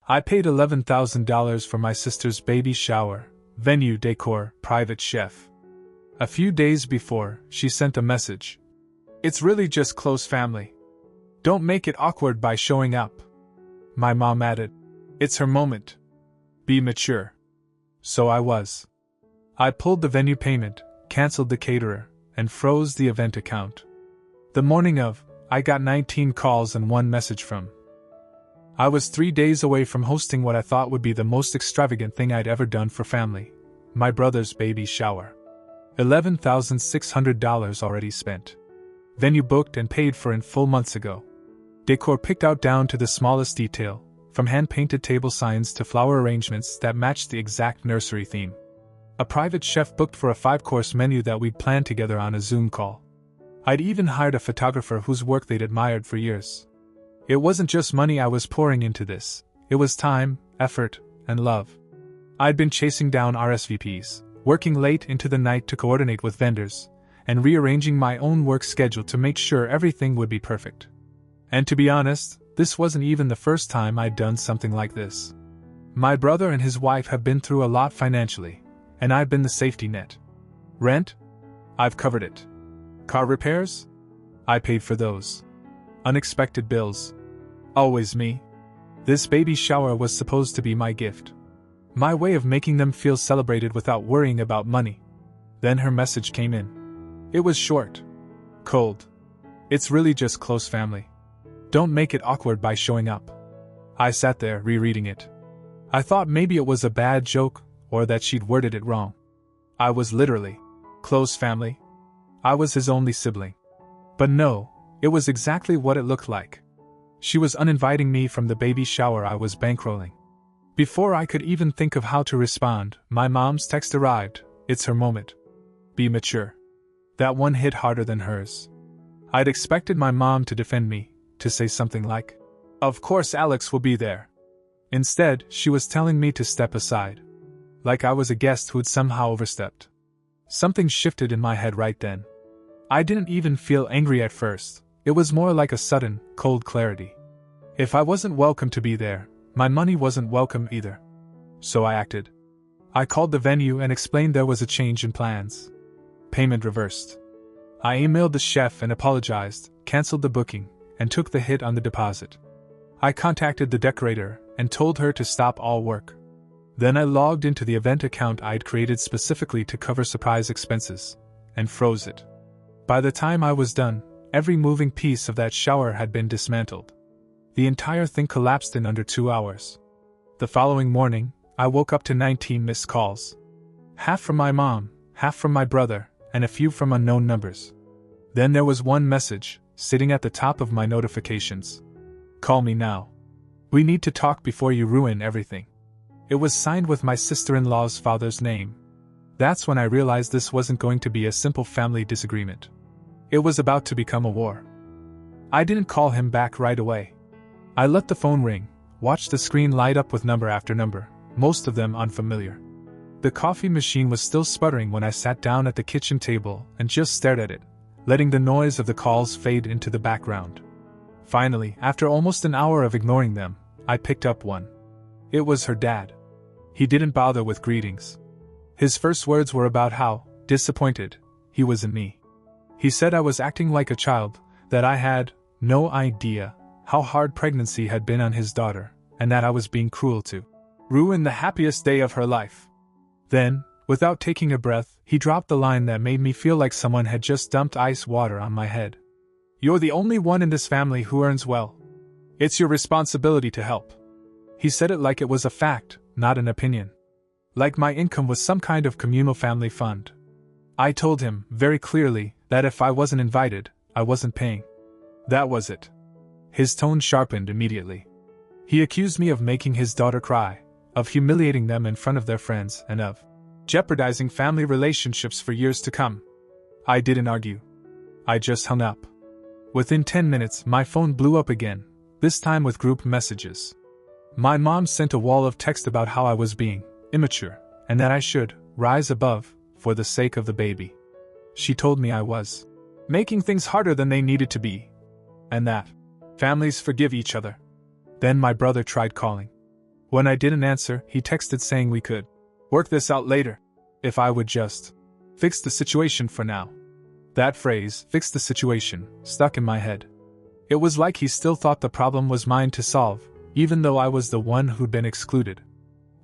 I paid $11,000 for my sister's baby shower, venue, decor, private chef. A few days before, she sent a message. It's really just close family. Don't make it awkward by showing up. My mom added. It's her moment. Be mature. So I was. I pulled the venue payment, cancelled the caterer, and froze the event account. The morning of, I got 19 calls and one message from. I was 3 days away from hosting what I thought would be the most extravagant thing I'd ever done for family, my brother's baby shower. $11,600 already spent. Venue booked and paid for in full months ago. Decor picked out down to the smallest detail, from hand-painted table signs to flower arrangements that matched the exact nursery theme. A private chef booked for a 5-course menu that we'd planned together on a Zoom call. I'd even hired a photographer whose work they'd admired for years. It wasn't just money I was pouring into this, it was time, effort, and love. I'd been chasing down RSVPs, working late into the night to coordinate with vendors, and rearranging my own work schedule to make sure everything would be perfect. And to be honest, this wasn't even the first time I'd done something like this. My brother and his wife have been through a lot financially, and I've been the safety net. Rent? I've covered it. Car repairs? I paid for those. Unexpected bills? Always me. This baby shower was supposed to be my gift. My way of making them feel celebrated without worrying about money. Then her message came in. It was short. Cold. It's really just close family. Don't make it awkward by showing up. I sat there rereading it. I thought maybe it was a bad joke, or that she'd worded it wrong. I was literally close family. I was his only sibling. But no, it was exactly what it looked like. She was uninviting me from the baby shower I was bankrolling. Before I could even think of how to respond, my mom's text arrived. It's her moment. Be mature. That one hit harder than hers. I'd expected my mom to defend me, to say something like, "Of course Alex will be there." Instead, she was telling me to step aside. Like I was a guest who'd somehow overstepped. Something shifted in my head right then. I didn't even feel angry at first. It was more like a sudden, cold clarity. If I wasn't welcome to be there, my money wasn't welcome either. So I acted. I called the venue and explained there was a change in plans. Payment reversed. I emailed the chef and apologized, canceled the booking, and took the hit on the deposit. I contacted the decorator and told her to stop all work. Then I logged into the event account I'd created specifically to cover surprise expenses, and froze it. By the time I was done, every moving piece of that shower had been dismantled. The entire thing collapsed in under 2 hours. The following morning, I woke up to 19 missed calls. Half from my mom, half from my brother, and a few from unknown numbers. Then there was one message, sitting at the top of my notifications. Call me now. We need to talk before you ruin everything. It was signed with my sister-in-law's father's name. That's when I realized this wasn't going to be a simple family disagreement. It was about to become a war. I didn't call him back right away. I let the phone ring, watched the screen light up with number after number, most of them unfamiliar. The coffee machine was still sputtering when I sat down at the kitchen table and just stared at it, letting the noise of the calls fade into the background. Finally, after almost an hour of ignoring them, I picked up one. It was her dad. He didn't bother with greetings. His first words were about how disappointed he was in me. He said I was acting like a child, that I had no idea how hard pregnancy had been on his daughter, and that I was being cruel to ruin the happiest day of her life. Then, without taking a breath, he dropped the line that made me feel like someone had just dumped ice water on my head. You're the only one in this family who earns well. It's your responsibility to help. He said it like it was a fact, not an opinion. Like my income was some kind of communal family fund. I told him, very clearly, that if I wasn't invited, I wasn't paying. That was it. His tone sharpened immediately. He accused me of making his daughter cry, of humiliating them in front of their friends, and of jeopardizing family relationships for years to come. I didn't argue. I just hung up. Within 10 minutes, my phone blew up again, this time with group messages. My mom sent a wall of text about how I was being immature, and that I should rise above for the sake of the baby. She told me I was making things harder than they needed to be, and that families forgive each other. Then my brother tried calling. When I didn't answer, he texted saying we could work this out later, if I would just fix the situation for now. That phrase, fix the situation, stuck in my head. It was like he still thought the problem was mine to solve, even though I was the one who'd been excluded.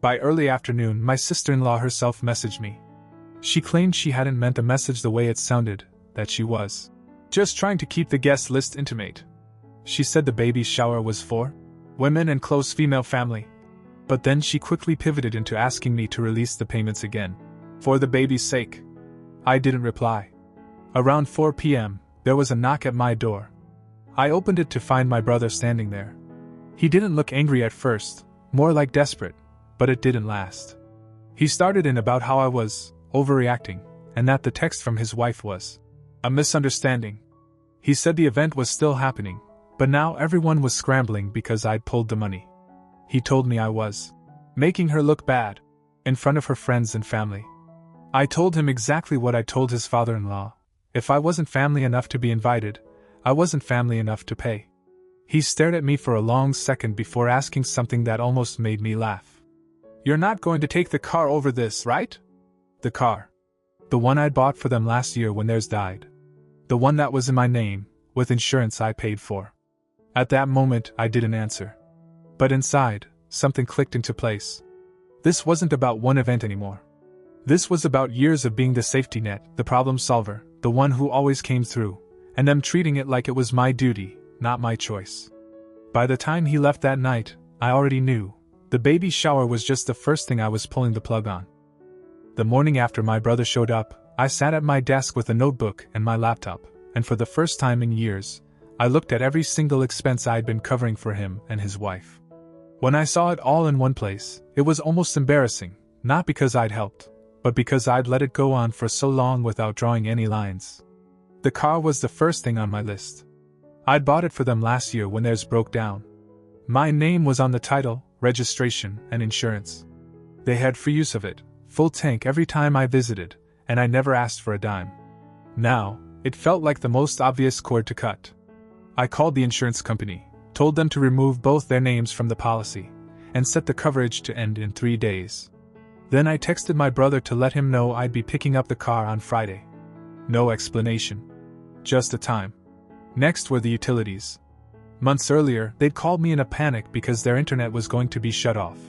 By early afternoon, my sister-in-law herself messaged me. She claimed she hadn't meant the message the way it sounded, that she was just trying to keep the guest list intimate. She said the baby's shower was for women and close female family. But then she quickly pivoted into asking me to release the payments again, for the baby's sake. I didn't reply. Around 4 p.m., there was a knock at my door. I opened it to find my brother standing there. He didn't look angry at first, more like desperate, but it didn't last. He started in about how I was overreacting, and that the text from his wife was a misunderstanding. He said the event was still happening, but now everyone was scrambling because I'd pulled the money. He told me I was making her look bad in front of her friends and family. I told him exactly what I told his father-in-law. If I wasn't family enough to be invited, I wasn't family enough to pay. He stared at me for a long second before asking something that almost made me laugh. "You're not going to take the car over this, right?" The car. The one I'd bought for them last year when theirs died. The one that was in my name, with insurance I paid for. At that moment, I didn't answer. But inside, something clicked into place. This wasn't about one event anymore. This was about years of being the safety net, the problem solver, the one who always came through, and them treating it like it was my duty, not my choice. By the time he left that night, I already knew. The baby shower was just the first thing I was pulling the plug on. The morning after my brother showed up, I sat at my desk with a notebook and my laptop, and for the first time in years, I looked at every single expense I'd been covering for him and his wife. When I saw it all in one place, it was almost embarrassing, not because I'd helped, but because I'd let it go on for so long without drawing any lines. The car was the first thing on my list. I'd bought it for them last year when theirs broke down. My name was on the title, registration, and insurance. They had free use of it, full tank every time I visited, and I never asked for a dime. Now, it felt like the most obvious cord to cut. I called the insurance company, told them to remove both their names from the policy, and set the coverage to end in 3 days. Then I texted my brother to let him know I'd be picking up the car on Friday. No explanation. Just a time. Next were the utilities. Months earlier, they'd called me in a panic because their internet was going to be shut off.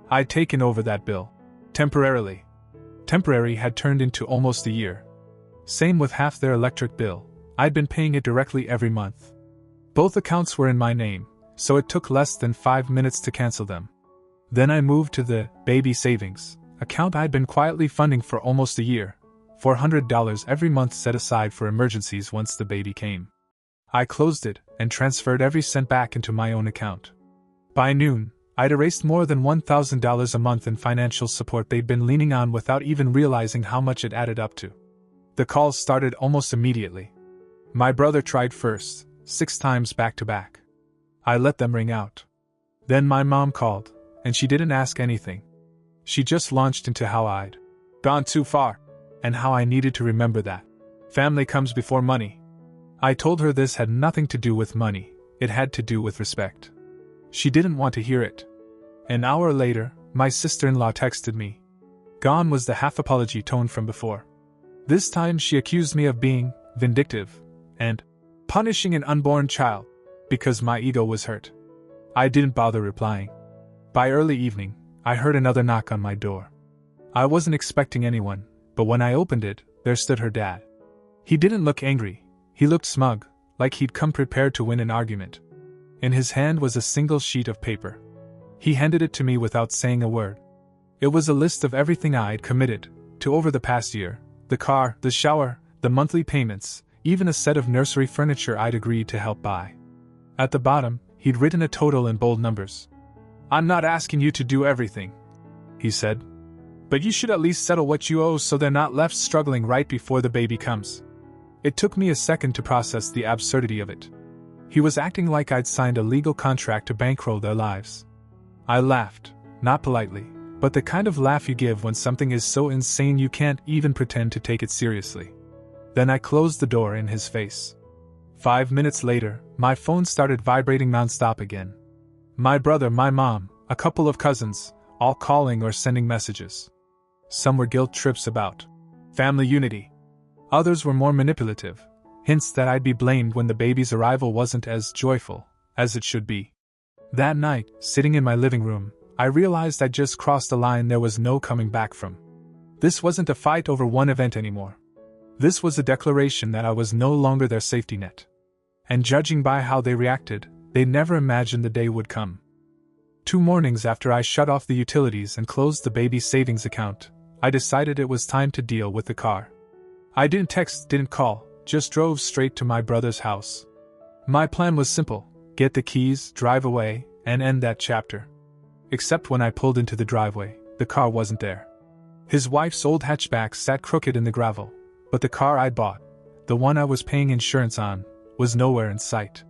I'd taken over that bill. Temporarily. Temporary had turned into almost a year. Same with half their electric bill. I'd been paying it directly every month. Both accounts were in my name, so it took less than 5 minutes to cancel them. Then I moved to the baby savings account I'd been quietly funding for almost a year, $400 every month set aside for emergencies once the baby came. I closed it and transferred every cent back into my own account. By noon, I'd erased more than $1,000 a month in financial support they'd been leaning on without even realizing how much it added up to. The calls started almost immediately. My brother tried first, 6 times back to back. I let them ring out. Then my mom called, and she didn't ask anything. She just launched into how I'd gone too far, and how I needed to remember that family comes before money. I told her this had nothing to do with money, it had to do with respect. She didn't want to hear it. An hour later, my sister-in-law texted me. Gone was the half-apology tone from before. This time she accused me of being vindictive and punishing an unborn child because my ego was hurt. I didn't bother replying. By early evening, I heard another knock on my door. I wasn't expecting anyone, but when I opened it, there stood her dad. He didn't look angry, he looked smug, like he'd come prepared to win an argument. In his hand was a single sheet of paper. He handed it to me without saying a word. It was a list of everything I'd committed to over the past year: the car, the shower, the monthly payments, even a set of nursery furniture I'd agreed to help buy. At the bottom, he'd written a total in bold numbers. "I'm not asking you to do everything," he said. "But you should at least settle what you owe so they're not left struggling right before the baby comes." It took me a second to process the absurdity of it. He was acting like I'd signed a legal contract to bankroll their lives. I laughed, not politely, but the kind of laugh you give when something is so insane you can't even pretend to take it seriously. Then I closed the door in his face. 5 minutes later, my phone started vibrating nonstop again. My brother, my mom, A couple of cousins, all calling or sending messages. Some were guilt trips about family unity. Others were more manipulative, hints that I'd be blamed when the baby's arrival wasn't as joyful as it should be. That night, sitting in my living room, I realized I'd just crossed a line there was no coming back from. This wasn't a fight over one event anymore. This was a declaration that I was no longer their safety net. And judging by how they reacted, they'd never imagined the day would come. 2 mornings after I shut off the utilities and closed the baby's savings account, I decided it was time to deal with the car. I didn't text, didn't call, just drove straight to my brother's house. My plan was simple: get the keys, drive away, and end that chapter. Except when I pulled into the driveway, the car wasn't there. His wife's old hatchback sat crooked in the gravel, but the car I'd bought, the one I was paying insurance on, was nowhere in sight.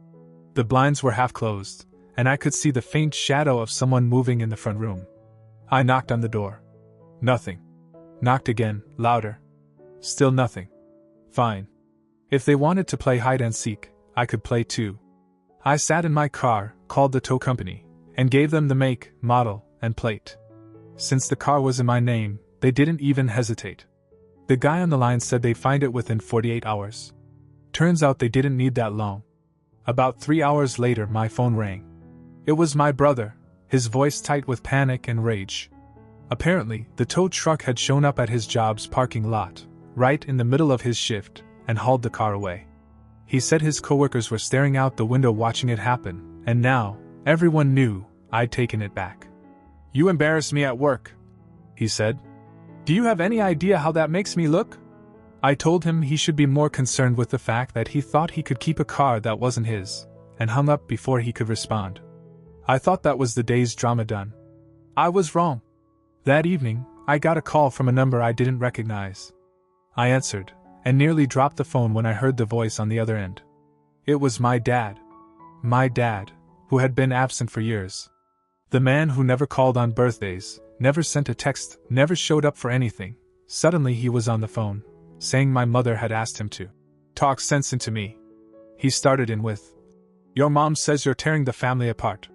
The blinds were half closed, and I could see the faint shadow of someone moving in the front room. I knocked on the door. Nothing. Knocked again, louder. Still nothing. Fine. If they wanted to play hide and seek, I could play too. I sat in my car, called the tow company, and gave them the make, model, and plate. Since the car was in my name, they didn't even hesitate. The guy on the line said they'd find it within 48 hours. Turns out they didn't need that long. About 3 hours later, my phone rang. It was my brother, his voice tight with panic and rage. Apparently, the tow truck had shown up at his job's parking lot, right in the middle of his shift, and hauled the car away. He said his coworkers were staring out the window watching it happen, and now, everyone knew I'd taken it back. "You embarrassed me at work," he said. "Do you have any idea how that makes me look?" I told him he should be more concerned with the fact that he thought he could keep a car that wasn't his, and hung up before he could respond. I thought that was the day's drama done. I was wrong. That evening, I got a call from a number I didn't recognize. I answered, and nearly dropped the phone when I heard the voice on the other end. It was my dad. My dad, who had been absent for years. The man who never called on birthdays, never sent a text, never showed up for anything. Suddenly he was on the phone, saying my mother had asked him to talk sense into me. He started in with, "Your mom says you're tearing the family apart."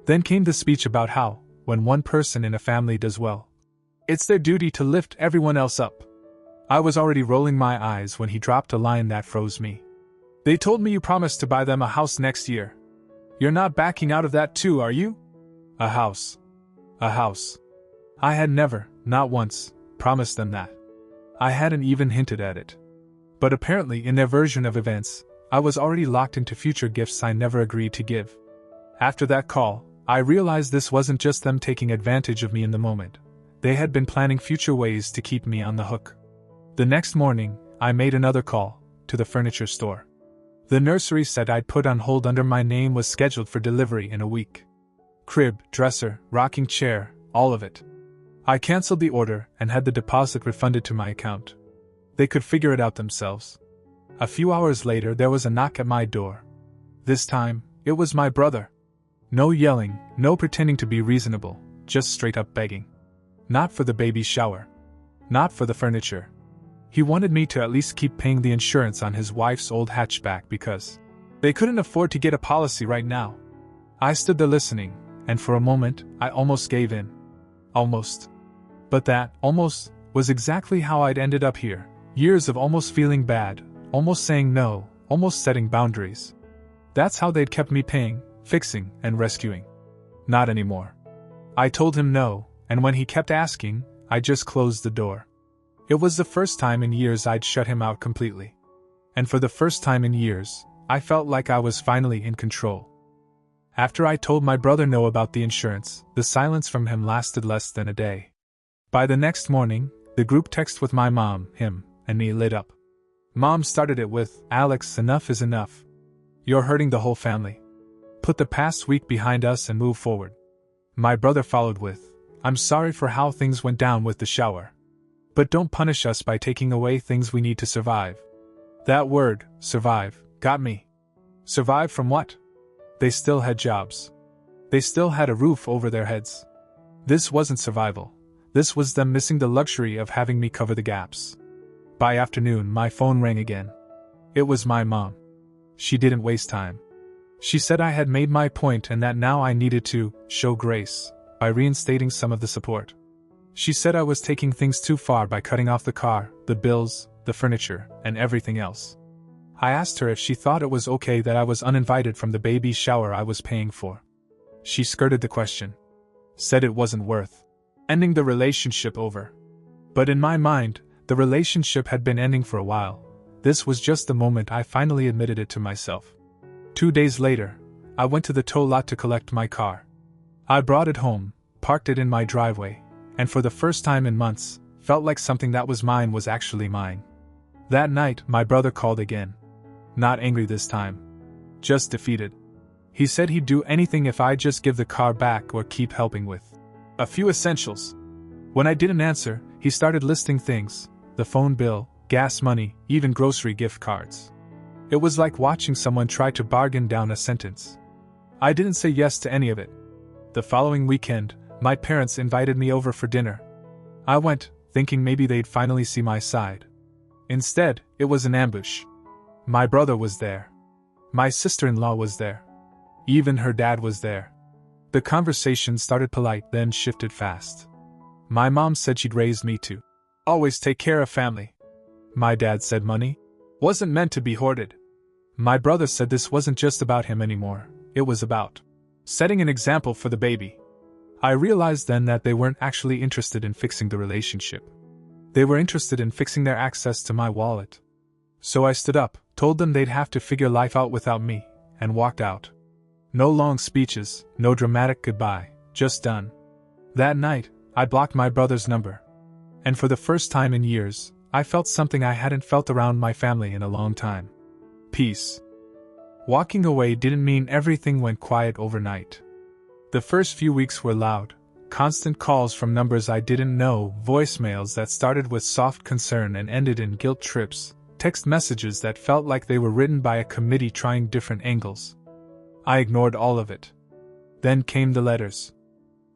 Then came the speech about how, when one person in a family does well, it's their duty to lift everyone else up. I was already rolling my eyes when he dropped a line that froze me. "They told me you promised to buy them a house next year. You're not backing out of that too, are you?" A house. A house. I had never, not once, promised them that. I hadn't even hinted at it. But apparently in their version of events, I was already locked into future gifts I never agreed to give. After that call, I realized this wasn't just them taking advantage of me in the moment. They had been planning future ways to keep me on the hook. The next morning, I made another call, to the furniture store. The nursery set I'd put on hold under my name was scheduled for delivery in a week. Crib, dresser, rocking chair, all of it. I canceled the order and had the deposit refunded to my account. They could figure it out themselves. A few hours later there was a knock at my door. This time, it was my brother. No yelling, no pretending to be reasonable, just straight up begging. Not for the baby shower. Not for the furniture. He wanted me to at least keep paying the insurance on his wife's old hatchback because they couldn't afford to get a policy right now. I stood there listening, and for a moment, I almost gave in. Almost. But that, almost, was exactly how I'd ended up here. Years of almost feeling bad, almost saying no, almost setting boundaries. That's how they'd kept me paying, fixing, and rescuing. Not anymore. I told him no, and when he kept asking, I just closed the door. It was the first time in years I'd shut him out completely. And for the first time in years, I felt like I was finally in control. After I told my brother no about the insurance, the silence from him lasted less than a day. By the next morning, the group text with my mom, him, and me lit up. Mom started it with, "Alex, enough is enough. You're hurting the whole family. Put the past week behind us and move forward." My brother followed with, "I'm sorry for how things went down with the shower. But don't punish us by taking away things we need to survive." That word, survive, got me. Survive from what? They still had jobs. They still had a roof over their heads. This wasn't survival. This was them missing the luxury of having me cover the gaps. By afternoon, my phone rang again. It was my mom. She didn't waste time. She said I had made my point and that now I needed to show grace, by reinstating some of the support. She said I was taking things too far by cutting off the car, the bills, the furniture, and everything else. I asked her if she thought it was okay that I was uninvited from the baby shower I was paying for. She skirted the question. Said it wasn't worth ending the relationship over. But in my mind, the relationship had been ending for a while. This was just the moment I finally admitted it to myself. 2 days later, I went to the tow lot to collect my car. I brought it home, parked it in my driveway, and for the first time in months, felt like something that was mine was actually mine. That night, my brother called again. Not angry this time. Just defeated. He said he'd do anything if I'd just give the car back or keep helping with a few essentials. When I didn't answer, he started listing things: the phone bill, gas money, even grocery gift cards. It was like watching someone try to bargain down a sentence. I didn't say yes to any of it. The following weekend, my parents invited me over for dinner. I went, thinking maybe they'd finally see my side. Instead, it was an ambush. My brother was there. My sister-in-law was there. Even her dad was there. The conversation started polite, then shifted fast. My mom said she'd raised me to always take care of family. My dad said money wasn't meant to be hoarded. My brother said this wasn't just about him anymore, it was about setting an example for the baby. I realized then that they weren't actually interested in fixing the relationship. They were interested in fixing their access to my wallet. So I stood up, told them they'd have to figure life out without me, and walked out. No long speeches, no dramatic goodbye, just done. That night, I blocked my brother's number. And for the first time in years, I felt something I hadn't felt around my family in a long time. Peace. Walking away didn't mean everything went quiet overnight. The first few weeks were loud. Constant calls from numbers I didn't know, voicemails that started with soft concern and ended in guilt trips, text messages that felt like they were written by a committee trying different angles. I ignored all of it. Then came the letters.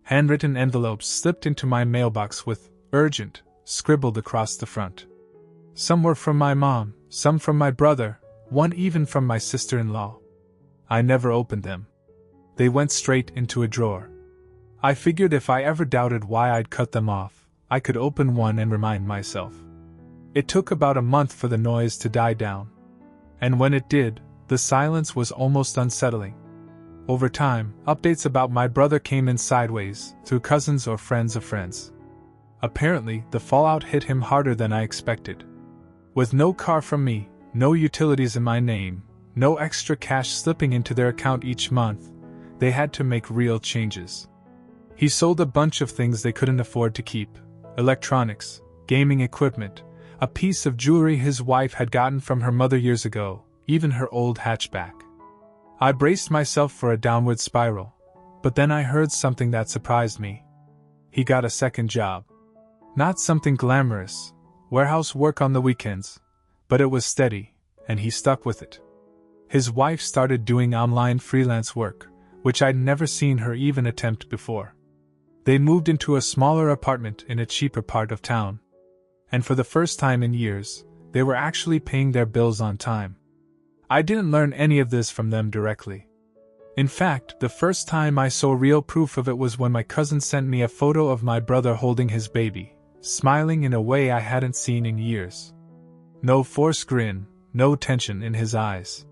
Handwritten envelopes slipped into my mailbox with "urgent" scribbled across the front. Some were from my mom, some from my brother, one even from my sister-in-law. I never opened them. They went straight into a drawer. I figured if I ever doubted why I'd cut them off, I could open one and remind myself. It took about a month for the noise to die down. And when it did, the silence was almost unsettling. Over time, updates about my brother came in sideways, through cousins or friends of friends. Apparently, the fallout hit him harder than I expected. With no car from me, no utilities in my name, no extra cash slipping into their account each month, they had to make real changes. He sold a bunch of things they couldn't afford to keep: electronics, gaming equipment, a piece of jewelry his wife had gotten from her mother years ago, even her old hatchback. I braced myself for a downward spiral, but then I heard something that surprised me. He got a second job. Not something glamorous, warehouse work on the weekends, but it was steady, and he stuck with it. His wife started doing online freelance work, which I'd never seen her even attempt before. They moved into a smaller apartment in a cheaper part of town. And for the first time in years, they were actually paying their bills on time. I didn't learn any of this from them directly. In fact, the first time I saw real proof of it was when my cousin sent me a photo of my brother holding his baby, smiling in a way I hadn't seen in years. No forced grin, no tension in his eyes.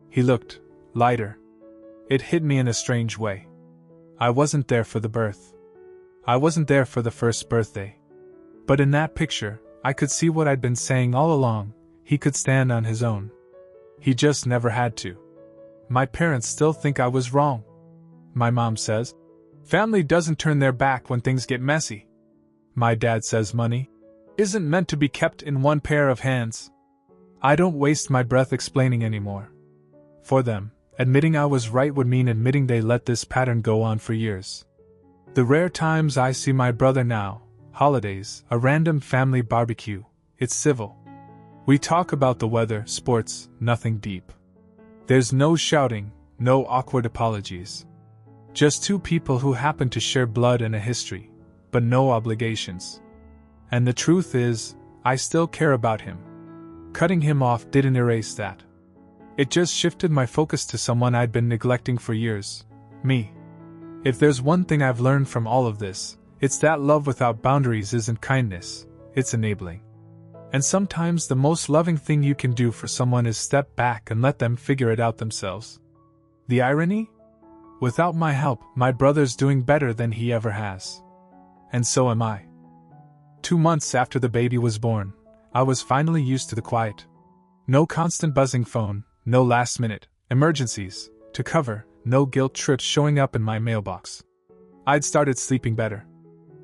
He looked lighter. It hit me in a strange way. I wasn't there for the birth. I wasn't there for the first birthday. But in that picture, I could see what I'd been saying all along: he could stand on his own. He just never had to. My parents still think I was wrong. My mom says, family doesn't turn their back when things get messy. My dad says money isn't meant to be kept in one pair of hands. I don't waste my breath explaining anymore. For them, admitting I was right would mean admitting they let this pattern go on for years. The rare times I see my brother now, holidays, a random family barbecue, it's civil. We talk about the weather, sports, nothing deep. There's no shouting, no awkward apologies. Just two people who happen to share blood and a history, but no obligations. And the truth is, I still care about him. Cutting him off didn't erase that. It just shifted my focus to someone I'd been neglecting for years: me. If there's one thing I've learned from all of this, it's that love without boundaries isn't kindness, it's enabling. And sometimes the most loving thing you can do for someone is step back and let them figure it out themselves. The irony? Without my help, my brother's doing better than he ever has. And so am I. 2 months after the baby was born, I was finally used to the quiet. No constant buzzing phone, no last-minute emergencies to cover, no guilt trips showing up in my mailbox. I'd started sleeping better.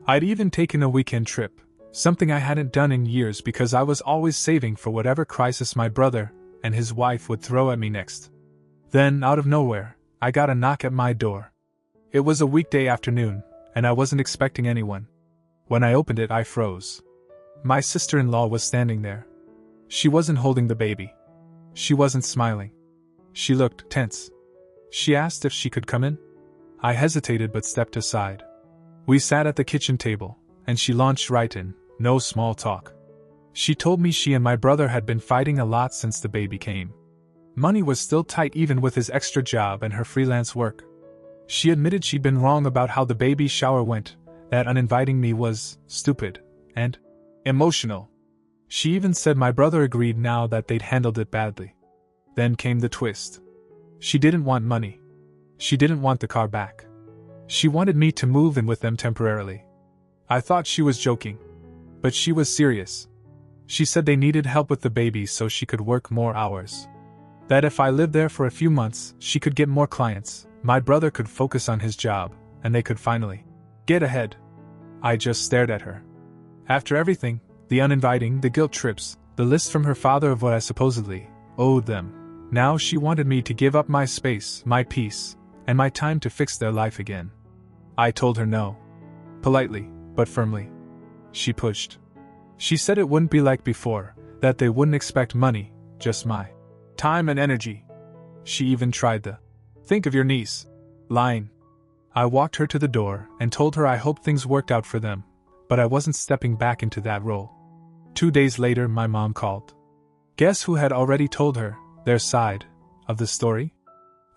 I'd even taken a weekend trip, something I hadn't done in years because I was always saving for whatever crisis my brother and his wife would throw at me next. Then, out of nowhere, I got a knock at my door. It was a weekday afternoon, and I wasn't expecting anyone. When I opened it, I froze. My sister-in-law was standing there. She wasn't holding the baby. She wasn't smiling. She looked tense. She asked if she could come in. I hesitated but stepped aside. We sat at the kitchen table, and she launched right in, no small talk. She told me she and my brother had been fighting a lot since the baby came. Money was still tight even with his extra job and her freelance work. She admitted she'd been wrong about how the baby shower went, that uninviting me was stupid and emotional. She even said my brother agreed now that they'd handled it badly. Then came the twist. She didn't want money. She didn't want the car back. She wanted me to move in with them temporarily. I thought she was joking. But she was serious. She said they needed help with the baby so she could work more hours. That if I lived there for a few months, she could get more clients, my brother could focus on his job, and they could finally get ahead. I just stared at her. After everything, the uninviting, the guilt trips, the list from her father of what I supposedly owed them, now she wanted me to give up my space, my peace, and my time to fix their life again. I told her no. Politely, but firmly. She pushed. She said it wouldn't be like before, that they wouldn't expect money, just my time and energy. She even tried the "think of your niece" line. I walked her to the door and told her I hoped things worked out for them, but I wasn't stepping back into that role. 2 days later, my mom called. Guess who had already told her their side of the story?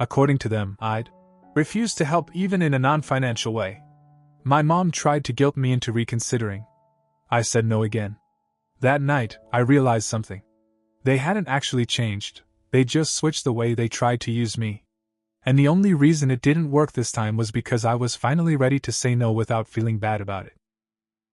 According to them, I'd refused to help even in a non-financial way. My mom tried to guilt me into reconsidering. I said no again. That night, I realized something. They hadn't actually changed, they just switched the way they tried to use me. And the only reason it didn't work this time was because I was finally ready to say no without feeling bad about it.